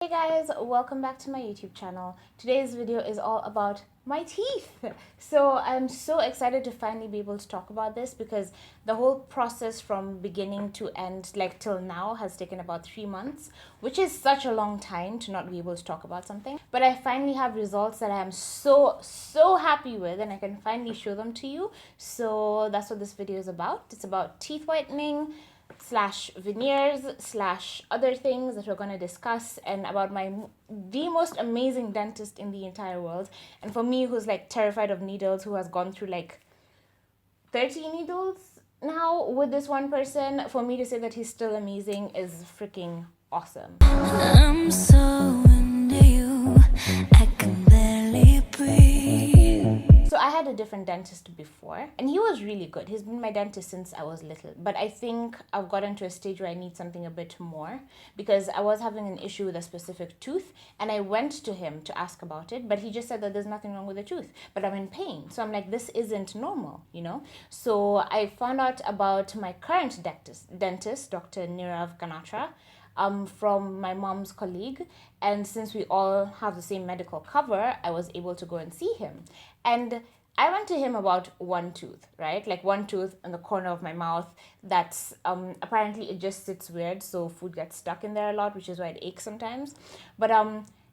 Hey guys, welcome back to my YouTube channel. Today's video is all about my teeth. So I'm so excited to finally be able to talk about this because the whole process from beginning to end, like till now, has taken about 3 months, which is such a long time to not be able to talk about something. But I finally have results that I am so happy with, and I can finally show them to you. So that's what this video is about. It's about teeth whitening slash veneers slash other things that we're going to discuss, and about the most amazing dentist in the entire world. And for me, who's like terrified of needles, who has gone through like 30 needles now with this one person, for me to say that he's still amazing is freaking awesome. I'm so into you, I can barely breathe. So I had a different dentist before, and he was really good. He's been my dentist since I was little, but I think I've gotten to a stage where I need something a bit more, because I was having an issue with a specific tooth, and I went to him to ask about it, but he just said that there's nothing wrong with the tooth, but I'm in pain. So I'm like, this isn't normal, you know? So I found out about my current dentist, Dr. Nirav Ganatra, from my mom's colleague. And since we all have the same medical cover, I was able to go and see him. And I went to him about one tooth, right? Like one tooth in the corner of my mouth that's apparently it just sits weird, so food gets stuck in there a lot, which is why it aches sometimes. But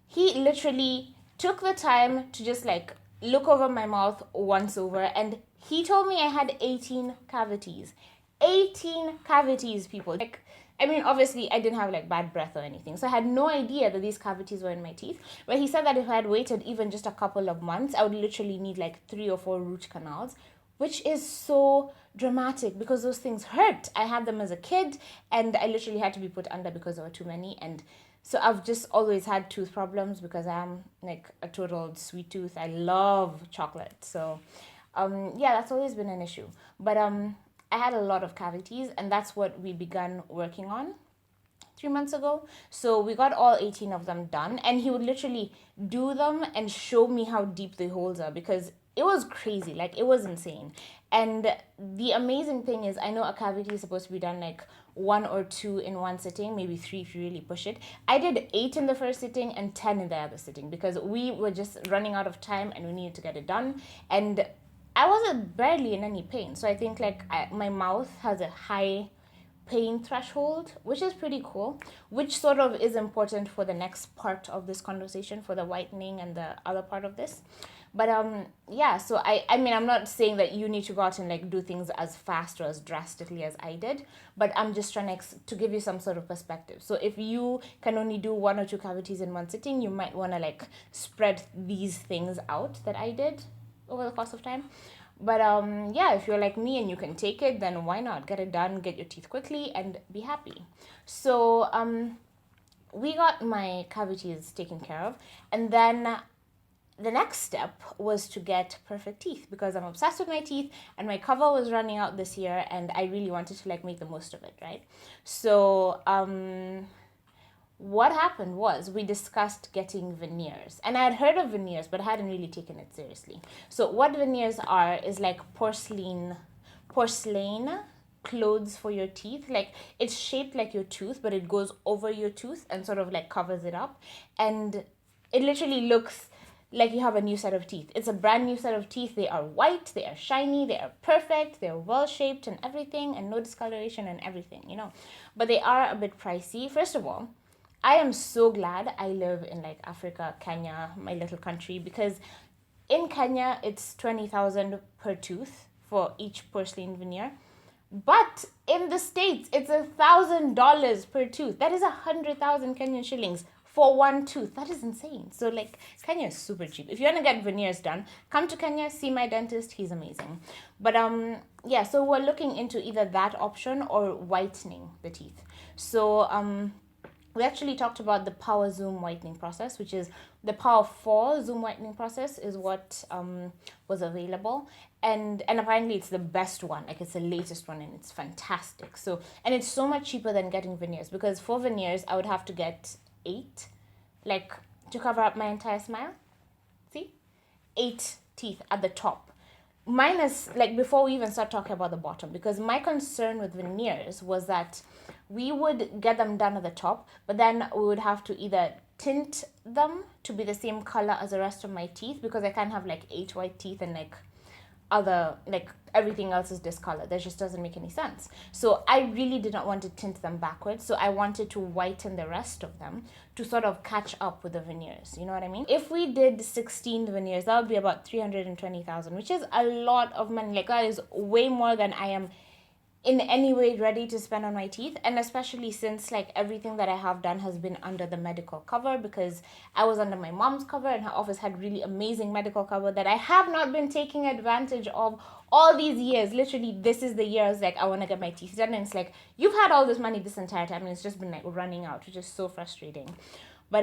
he literally took the time to just like look over my mouth once over, and he told me I had 18 cavities. 18 cavities, people. Like, I mean, obviously, I didn't have like bad breath or anything, so I had no idea that these cavities were in my teeth. But he said that if I had waited even just a couple of months, I would literally need like 3 or 4 root canals, which is so dramatic because those things hurt. I had them as a kid, and I literally had to be put under because there were too many. And so I've just always had tooth problems because I'm like a total sweet tooth. I love chocolate, so yeah, that's always been an issue. But I had a lot of cavities, and that's what we began working on 3 months ago. So we got all 18 of them done, and he would literally do them and show me how deep the holes are, because it was crazy. Like, it was insane. And the amazing thing is, I know a cavity is supposed to be done like 1 or 2 in one sitting, maybe 3 if you really push it. I did 8 in the first sitting and 10 in the other sitting because we were just running out of time and we needed to get it done. And I wasn't barely in any pain. So I think like my mouth has a high pain threshold, which is pretty cool, which sort of is important for the next part of this conversation, for the whitening and the other part of this. But yeah, so I mean, I'm not saying that you need to go out and like do things as fast or as drastically as I did, but I'm just trying to give you some sort of perspective. So if you can only do 1 or 2 cavities in one sitting, you might want to like spread these things out that I did over the course of time. But yeah, if you're like me and you can take it, then why not get it done, get your teeth quickly, and be happy. So we got my cavities taken care of, and then the next step was to get perfect teeth, because I'm obsessed with my teeth, and my cover was running out this year, and I really wanted to like make the most of it, right? So what happened was we discussed getting veneers, and I had heard of veneers, but I hadn't really taken it seriously. So what veneers are is like porcelain clothes for your teeth. Like, it's shaped like your tooth, but it goes over your tooth and sort of like covers it up, and it literally looks like you have a new set of teeth. It's a brand new set of teeth. They are white, they are shiny, they are perfect, they're well shaped and everything, and no discoloration and everything, you know. But they are a bit pricey. First of all, I am so glad I live in like Africa, Kenya, my little country, because in Kenya it's 20,000 per tooth for each porcelain veneer. But in the States, it's $1,000 per tooth. That is 100,000 Kenyan shillings for one tooth. That is insane. So like, Kenya is super cheap. If you want to get veneers done, come to Kenya, see my dentist. He's amazing. But yeah, so we're looking into either that option or whitening the teeth. So we actually talked about the power zoom whitening process, which is the power 4 zoom whitening process is what was available. And apparently it's the best one. Like, it's the latest one, and it's fantastic. So, and it's so much cheaper than getting veneers, because for veneers, I would have to get 8, like, to cover up my entire smile. See? 8 teeth at the top. Minus, like, before we even start talking about the bottom, because my concern with veneers was that we would get them done at the top, but then we would have to either tint them to be the same color as the rest of my teeth, because I can't have like 8 white teeth and like everything else is discolored. That just doesn't make any sense. So I really did not want to tint them backwards. So I wanted to whiten the rest of them to sort of catch up with the veneers. You know what I mean? If we did 16 veneers, that would be about 320,000, which is a lot of money. Like, that is way more than I am in any way ready to spend on my teeth. And especially since like everything that I have done has been under the medical cover, because I was under my mom's cover and her office had really amazing medical cover that I have not been taking advantage of all these years. Literally, this is the year I was like, I want to get my teeth done, and it's like, you've had all this money this entire time and it's just been like running out, which is so frustrating. But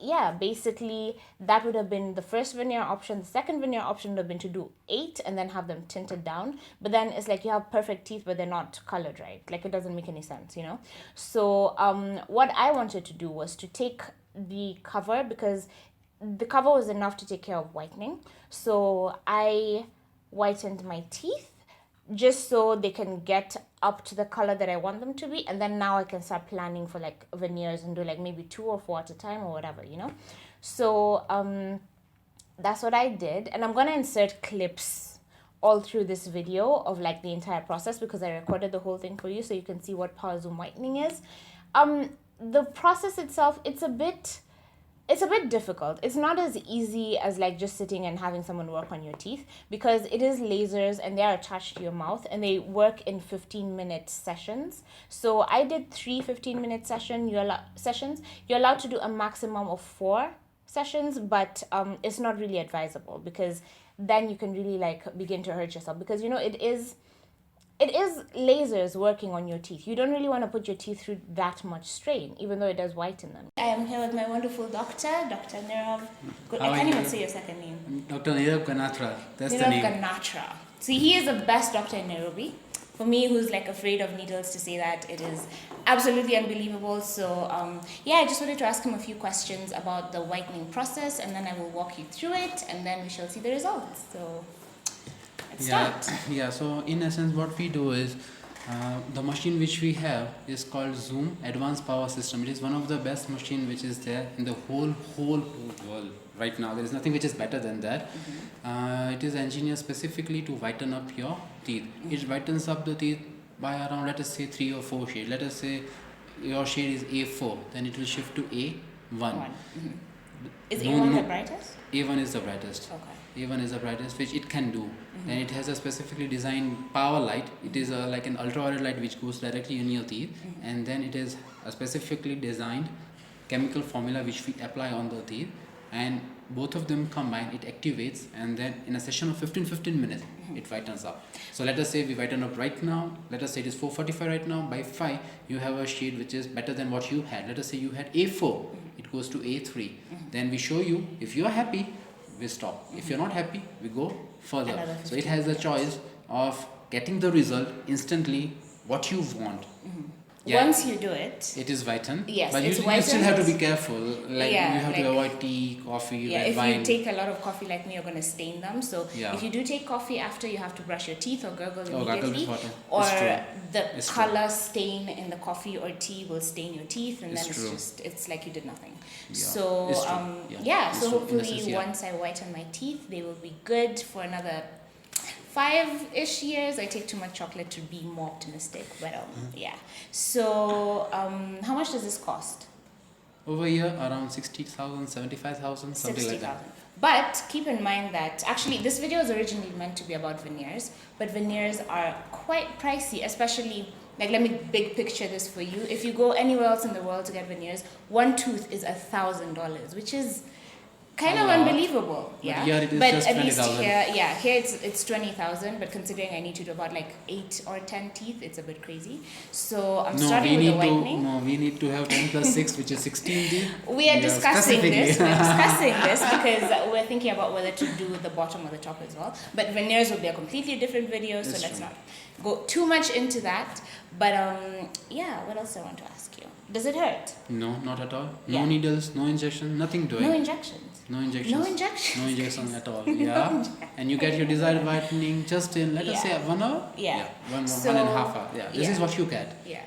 yeah, basically that would have been the first veneer option. The second veneer option would have been to do 8 and then have them tinted down. But then it's like you have perfect teeth but they're not colored right. Like, it doesn't make any sense, you know. So what I wanted to do was to take the cover, because the cover was enough to take care of whitening. So I whitened my teeth just so they can get up to the color that I want them to be, and then now I can start planning for like veneers and do like maybe 2 or 4 at a time or whatever, you know. So that's what I did, and I'm gonna insert clips all through this video of like the entire process, because I recorded the whole thing for you so you can see what power zoom whitening is. The process itself, it's a bit difficult. It's not as easy as like just sitting and having someone work on your teeth, because it is lasers and they are attached to your mouth and they work in 15-minute sessions. So I did 3 15-minute sessions. You're allowed to do a maximum of 4 sessions, but it's not really advisable, because then you can really like begin to hurt yourself, because you know it is lasers working on your teeth. You don't really want to put your teeth through that much strain, even though it does whiten them. I am here with my wonderful doctor, Dr. Nirav. I can't even say your second name. Dr. Nirav Ganatra. That's the name. Nirav Ganatra. See, he is the best doctor in Nairobi. For me, who's like afraid of needles, to say that, it is absolutely unbelievable. So yeah, I just wanted to ask him a few questions about the whitening process, and then I will walk you through it, and then we shall see the results. So yeah, so in essence what we do is the machine which we have is called Zoom Advanced Power System. It is one of the best machine which is there in the whole world right now. There is nothing which is better than that. It is engineered specifically to whiten up your teeth. It whitens up the teeth by around, let us say, 3 or 4 shades. Let us say your shade is A4, then it will shift to A1. Is A1 the brightest? A1 is the brightest. Okay. A1 is the brightest, which it can do. And it has a specifically designed power light. It is like an ultraviolet light which goes directly in your teeth. And then it is a specifically designed chemical formula which we apply on the teeth. And both of them combined, it activates, and then in a session of 15 minutes, it whitens up. So let us say we whiten up right now. Let us say it is 4:45 right now. By 5, you have a shade which is better than what you had. Let us say you had A4. It goes to A3. Then we show you, if you are happy, we stop. If you're not happy, we go further. So it has a choice of getting the result instantly, what you want. Once you do it, it is whitened. Yes, but you still have to be careful. Like you have to avoid tea, coffee, red wine. If you take a lot of coffee like me, you're going to stain them. So if you do take coffee after, you have to brush your teeth or gargle immediately. Or the color stain in the coffee or tea will stain your teeth, and then it's like you did nothing. So so hopefully once I whiten my teeth, they will be good for another 5-ish years. I take too much chocolate to be more optimistic, but yeah. So how much does this cost? Over here, around 60,000, 75,000, something like that. But keep in mind that actually this video is originally meant to be about veneers, but veneers are quite pricey, especially like, let me big picture this for you. If you go anywhere else in the world to get veneers, one tooth is $1,000, which is kind of unbelievable, yeah. But at least here it's 20,000. But considering I need to do about like 8 or 10 teeth, it's a bit crazy. So I'm starting with the whitening. We need to have 10 plus 6, which is 16 teeth. We are discussing this. We're discussing this because we're thinking about whether to do the bottom or the top as well. But veneers will be a completely different video, so let's not go too much into that. But what else I want to ask you? Does it hurt? No, not at all. No needles, no injection, nothing doing. No injections. No injections. No injections. No injection at all. Yeah. And you get your desired whitening just in, let us say, 1 hour. Yeah. One and a half hour. Yeah. This is what you get. Yeah.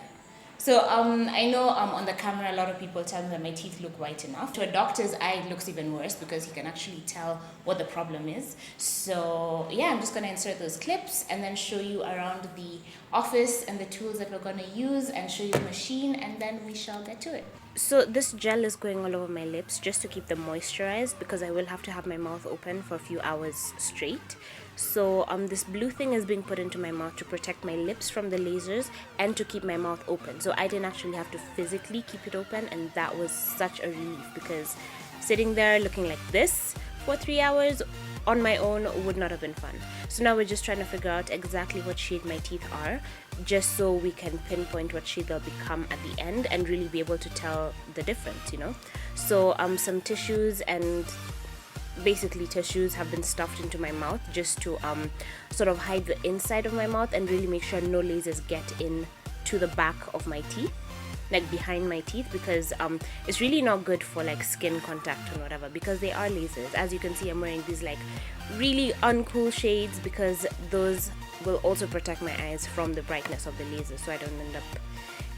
So I know on the camera a lot of people tell me that my teeth look white enough. To a doctor's eye, it looks even worse because he can actually tell what the problem is. So yeah, I'm just gonna insert those clips and then show you around the office and the tools that we're gonna use and show you the machine, and then we shall get to it. So this gel is going all over my lips just to keep them moisturized because I will have to have my mouth open for a few hours straight. So this blue thing is being put into my mouth to protect my lips from the lasers and to keep my mouth open. So I didn't actually have to physically keep it open, and that was such a relief because sitting there looking like this for 3 hours on my own would not have been fun. So now we're just trying to figure out exactly what shade my teeth are, just so we can pinpoint what shade they'll become at the end and really be able to tell the difference, you know. So some tissues and basically tissues have been stuffed into my mouth just to sort of hide the inside of my mouth and really make sure no lasers get in to the back of my teeth, like behind my teeth, because it's really not good for like skin contact and whatever, because they are lasers. As you can see, I'm wearing these like really uncool shades because those will also protect my eyes from the brightness of the lasers, so I don't end up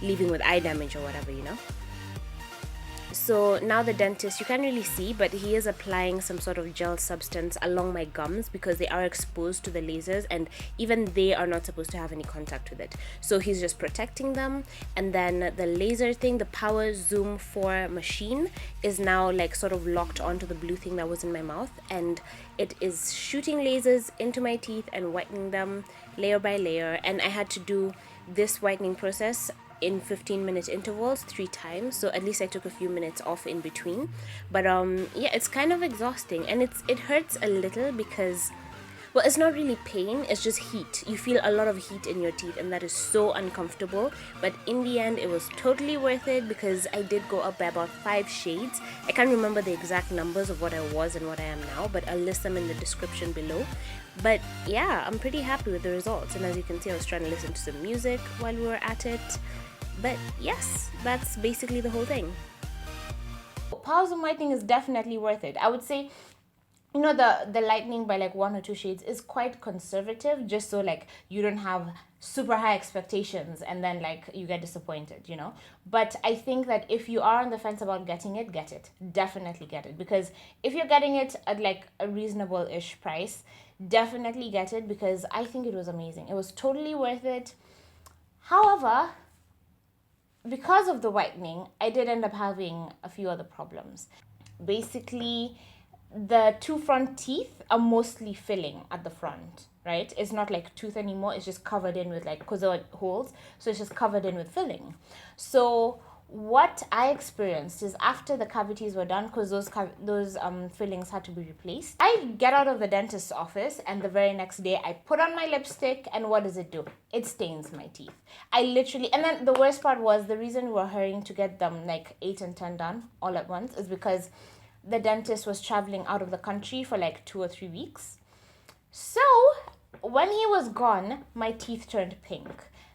leaving with eye damage or whatever, you know. So now the dentist, you can't really see, but he is applying some sort of gel substance along my gums because they are exposed to the lasers and even they are not supposed to have any contact with it. So he's just protecting them, and then the laser thing, the power zoom 4 machine, is now like sort of locked onto the blue thing that was in my mouth, and it is shooting lasers into my teeth and whitening them layer by layer. And I had to do this whitening process in 15-minute intervals 3 times, so at least I took a few minutes off in between. But yeah, it's kind of exhausting, and it hurts a little because, well, it's not really pain, it's just heat. You feel a lot of heat in your teeth, and that is so uncomfortable. But in the end, it was totally worth it because I did go up by about 5 shades. I can't remember the exact numbers of what I was and what I am now, but I'll list them in the description below. But yeah, I'm pretty happy with the results, and as you can see, I was trying to listen to some music while we were at it. But yes, that's basically the whole thing. Powers of whitening is definitely worth it. I would say, you know, the lightening by like 1 or 2 shades is quite conservative, just so like you don't have super high expectations and then like you get disappointed, you know. But I think that if you are on the fence about getting it, get it. Definitely get it, because if you're getting it at like a reasonable-ish price, definitely get it, because I think it was amazing. It was totally worth it. However, because of the whitening, I did end up having a few other problems. Basically, the 2 front teeth are mostly filling at the front, right? It's not like tooth anymore, it's just covered in with like, because there are holes, so it's just covered in with filling. So what I experienced is after the cavities were done, because those fillings had to be replaced, I get out of the dentist's office and the very next day I put on my lipstick, and what does it do? It stains my teeth. I literally, and then the worst part was, the reason we were hurrying to get them like 8 and 10 done all at once is because the dentist was traveling out of the country for like 2 or 3 weeks. So when he was gone, my teeth turned pink.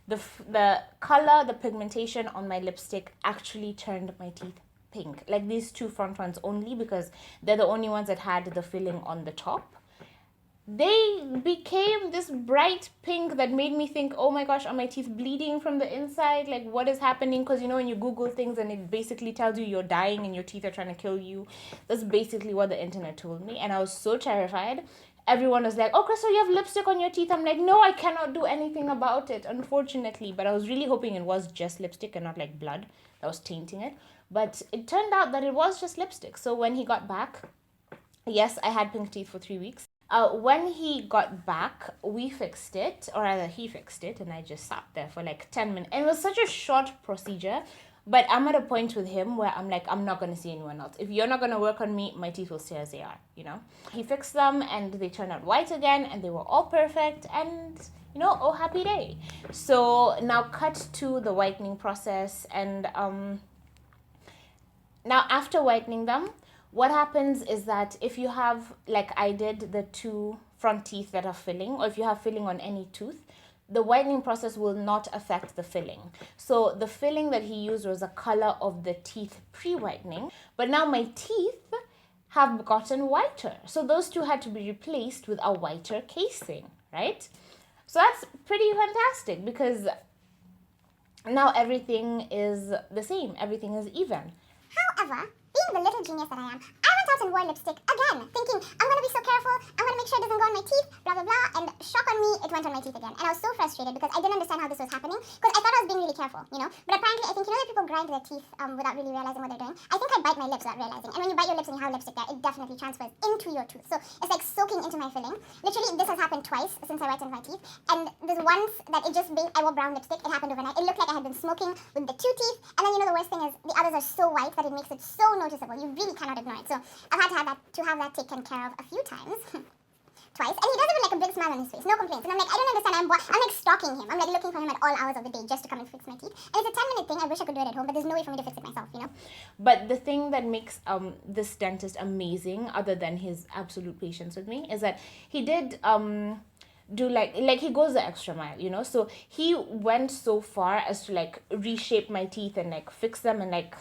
The color, the pigmentation on my lipstick actually turned my teeth pink. Like these 2 front ones only, because they're the only ones that had the filling on the top. They became this bright pink that made me think, oh my gosh, are my teeth bleeding from the inside? Like, what is happening? Because you know, when you Google things and it basically tells you you're dying and your teeth are trying to kill you, that's basically what the internet told me. And I was so terrified. Everyone was like, oh, Crystal, you have lipstick on your teeth. I'm like, no, I cannot do anything about it, unfortunately. But I was really hoping it was just lipstick and not like blood that was tainting it. But it turned out that it was just lipstick. So when he got back, yes, I had pink teeth for 3 weeks. When he got back, we fixed it, or rather he fixed it, and I just sat there for like 10 minutes. And it was such a short procedure, but I'm at a point with him where I'm like, I'm not going to see anyone else. If you're not going to work on me, my teeth will stay as they are, you know? He fixed them, and they turned out white again, and they were all perfect, and, you know, oh, happy day. So now cut to the whitening process, and now after whitening them, what happens is that if you have, like I did, the 2 front teeth that are filling, or if you have filling on any tooth, the whitening process will not affect the filling. So the filling that he used was the color of the teeth pre-whitening, but now my teeth have gotten whiter. So those 2 had to be replaced with a whiter casing, right? So that's pretty fantastic, because now everything is the same. Everything is even. However, being the little genius that I am, I went out and wore lipstick again, thinking, I'm going to be so careful, I'm going to make sure it doesn't go on my teeth, blah, blah, blah, and shock on me, it went on my teeth again. And I was so frustrated because I didn't understand how this was happening, because I thought I was being really careful, you know? But apparently, I think, you know that people grind their teeth without really realizing what they're doing? I think I bite my lips without realizing. And when you bite your lips and you have lipstick there, it definitely transfers into your tooth. So it's like soaking into my filling. Literally, this has happened twice since I whitened my teeth. And there's once that it just made, I wore brown lipstick, it happened overnight. It looked like I had been smoking with the two teeth. And then, you know, the worst thing is the others are so white that it makes it so noticeable. You really cannot ignore it. So I've had to have that taken care of a few times. Twice. And he does it with like a big smile on his face. No complaints. And I'm like, I don't understand. I'm like stalking him. I'm like looking for him at all hours of the day just to come and fix my teeth. And it's a 10-minute thing. I wish I could do it at home, but there's no way for me to fix it myself, you know? But the thing that makes this dentist amazing, other than his absolute patience with me, is that he did do like he goes the extra mile, you know? So he went so far as to like reshape my teeth and like fix them, and like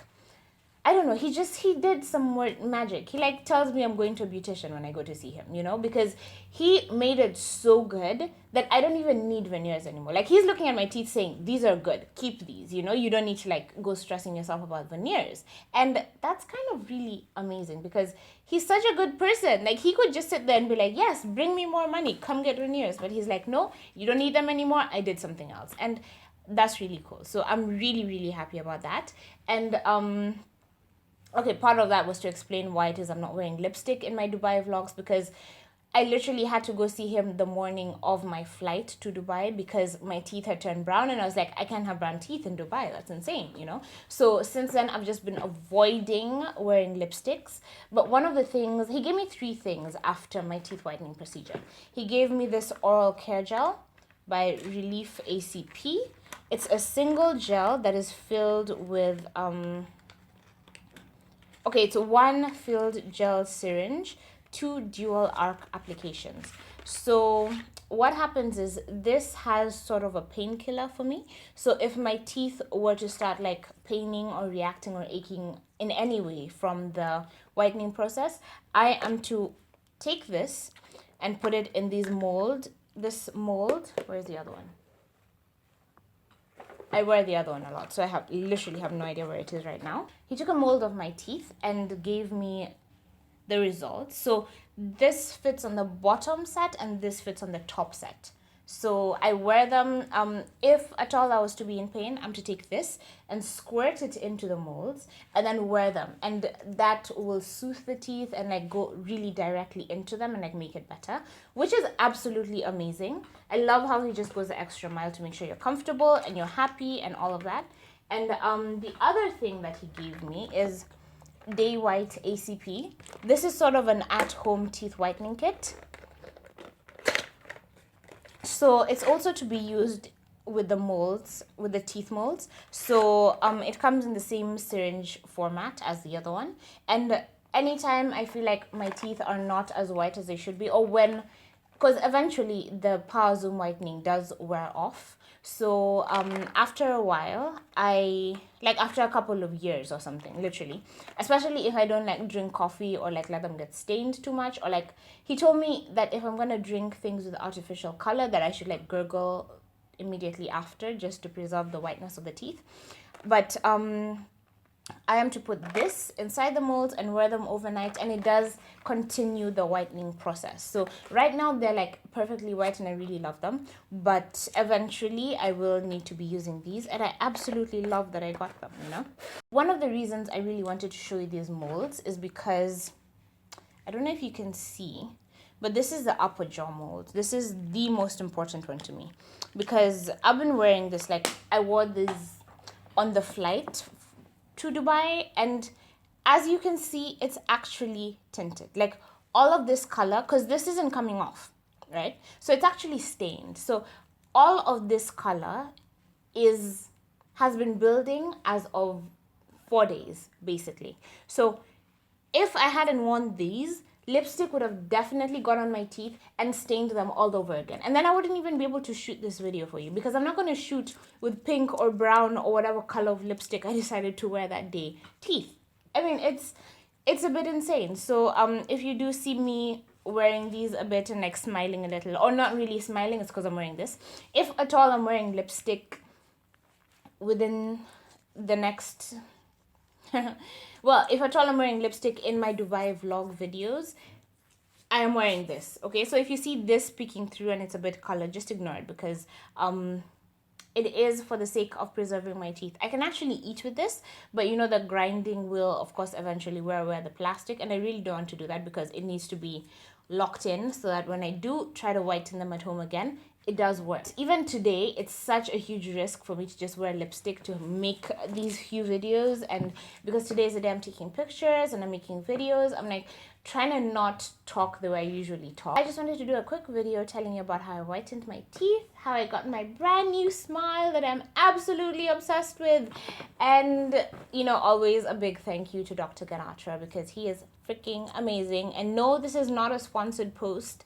I don't know, he did some more magic. He like tells me I'm going to a beautician when I go to see him, you know, because he made it so good that I don't even need veneers anymore. Like he's looking at my teeth saying, these are good, keep these, you know, you don't need to like go stressing yourself about veneers. And that's kind of really amazing because he's such a good person. Like he could just sit there and be like, yes, bring me more money, come get veneers. But he's like, no, you don't need them anymore. I did something else. And that's really cool. So I'm really, really happy about that. And okay, part of that was to explain why it is I'm not wearing lipstick in my Dubai vlogs, because I literally had to go see him the morning of my flight to Dubai because my teeth had turned brown, and I was like, I can't have brown teeth in Dubai. That's insane, you know? So since then, I've just been avoiding wearing lipsticks. But one of the things, he gave me 3 things after my teeth whitening procedure. He gave me this oral care gel by Relief ACP. It's a single gel that is filled with okay, it's 1 filled gel syringe, 2 dual arc applications. So what happens is this has sort of a painkiller for me. So if my teeth were to start like paining or reacting or aching in any way from the whitening process, I am to take this and put it in this mold, where's the other one? I wear the other one a lot, so I literally have no idea where it is right now. He took a mold of my teeth and gave me the results. So this fits on the bottom set and this fits on the top set. So I wear them. If at all I was to be in pain, I'm to take this and squirt it into the molds and then wear them. And that will soothe the teeth and like go really directly into them and like make it better, which is absolutely amazing. I love how he just goes the extra mile to make sure you're comfortable and you're happy and all of that. And the other thing that he gave me is Day White ACP. This is sort of an at-home teeth whitening kit. So it's also to be used with the molds, with the teeth molds. So it comes in the same syringe format as the other one. And anytime I feel like my teeth are not as white as they should be, or when, because eventually the power zoom whitening does wear off. So after a while, after a couple of years or something, literally, especially if I don't like drink coffee or like let them get stained too much, or like he told me that if I'm going to drink things with artificial color, that I should like gurgle immediately after just to preserve the whiteness of the teeth. But I am to put this inside the molds and wear them overnight, and it does continue the whitening process. So right now they're like perfectly white and I really love them, but eventually I will need to be using these, and I absolutely love that I got them, you know? One of the reasons I really wanted to show you these molds is because, I don't know if you can see, but this is the upper jaw mold. This is the most important one to me because I've been wearing this, like I wore this on the flight to Dubai, and as you can see, it's actually tinted. Like all of this color, because this isn't coming off, right? So it's actually stained. So all of this color has been building as of 4 days, basically. So if I hadn't worn these, lipstick would have definitely got on my teeth and stained them all over again. And then I wouldn't even be able to shoot this video for you because I'm not going to shoot with pink or brown or whatever color of lipstick I decided to wear that day. Teeth. I mean, it's a bit insane. So if you do see me wearing these a bit and like smiling a little, or not really smiling, it's because I'm wearing this. If at all I'm wearing lipstick within the next well, if at all I'm wearing lipstick in my Dubai vlog videos, I am wearing this. Okay, so if you see this peeking through and it's a bit colored, just ignore it, because it is for the sake of preserving my teeth. I can actually eat with this, but you know, the grinding will of course eventually wear away the plastic, and I really don't want to do that because it needs to be locked in so that when I do try to whiten them at home again, it does work. Even today, it's such a huge risk for me to just wear lipstick to make these few videos, and because today is the day I'm taking pictures and I'm making videos, I'm like trying to not talk the way I usually talk. I just wanted to do a quick video telling you about how I whitened my teeth, how I got my brand new smile that I'm absolutely obsessed with, and you know, always a big thank you to Dr. Ganatra because he is freaking amazing. And no, this is not a sponsored post.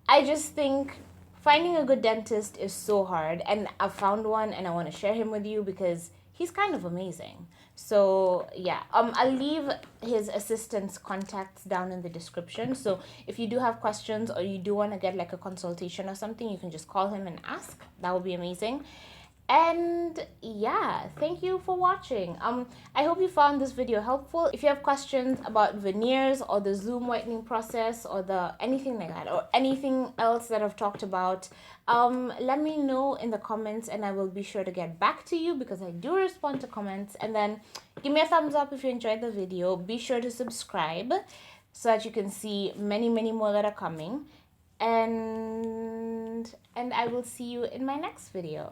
I just think finding a good dentist is so hard, and I found one and I want to share him with you because he's kind of amazing. So yeah, I'll leave his assistant's contacts down in the description, so if you do have questions or you do want to get like a consultation or something, you can just call him and ask. That would be amazing. And yeah, thank you for watching. I hope you found this video helpful. If you have questions about veneers or the zoom whitening process or the anything like that, or anything else that I've talked about, let me know in the comments and I will be sure to get back to you because I do respond to comments. And then give me a thumbs up if you enjoyed the video. Be sure to subscribe so that you can see many more that are coming. And I will see you in my next video.